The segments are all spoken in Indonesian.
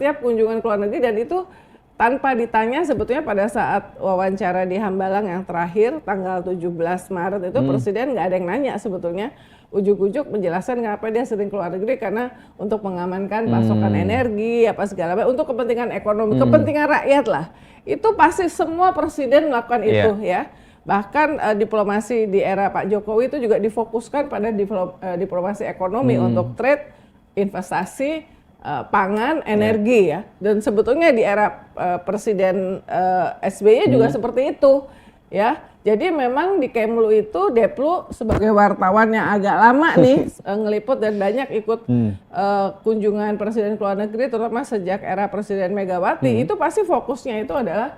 setiap kunjungan ke luar negeri, dan itu tanpa ditanya sebetulnya pada saat wawancara di Hambalang yang terakhir tanggal 17 Maret itu Presiden nggak ada yang nanya sebetulnya, ujuk-ujuk menjelaskan kenapa dia sering keluar negeri, karena untuk mengamankan pasokan energi apa segala macam untuk kepentingan ekonomi, kepentingan rakyat lah. Itu pasti semua presiden melakukan itu ya. Bahkan diplomasi di era Pak Jokowi itu juga difokuskan pada diplomasi ekonomi untuk trade, investasi, pangan, energi ya. Dan sebetulnya di era Presiden SBY juga seperti itu ya. Jadi memang di Kemlu itu Deplu sebagai wartawan yang agak lama nih ngeliput dan banyak ikut kunjungan presiden ke luar negeri, terutama sejak era Presiden Megawati, itu pasti fokusnya itu adalah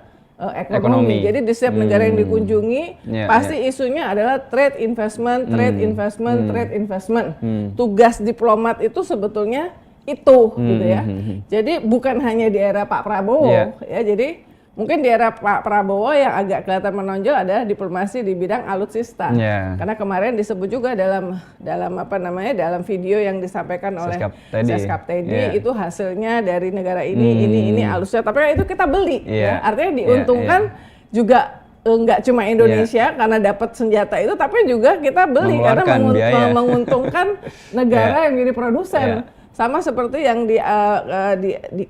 ekonomi. Jadi di setiap negara yang dikunjungi pasti isunya adalah trade investment, trade investment, trade investment. Tugas diplomat itu sebetulnya itu gitu ya. Jadi bukan hanya di era Pak Prabowo ya. Jadi mungkin di era Pak Prabowo yang agak kelihatan menonjol adalah diplomasi di bidang alutsista. Karena kemarin disebut juga dalam apa namanya, dalam video yang disampaikan oleh Seskap Teddy itu hasilnya dari negara ini alusnya, tapi itu kita beli ya. Artinya diuntungkan juga enggak cuma Indonesia karena dapat senjata itu, tapi juga kita beli karena menguntungkan negara yang jadi produsen. Sama seperti yang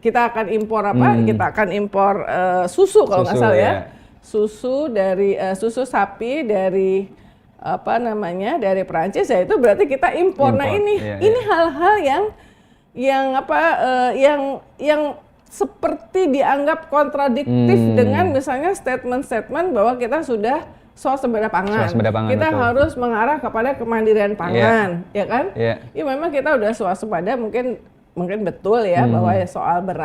kita akan impor kita akan impor susu kalau nggak salah ya. Susu dari susu sapi dari apa namanya, dari Perancis ya, itu berarti kita impor. Nah ini hal-hal yang seperti dianggap kontradiktif dengan misalnya statement-statement bahwa kita sudah swasembada pangan. Kita harus mengarah kepada kemandirian pangan, ya kan? Ya memang kita udah swasembada, mungkin betul ya bahwa soal beras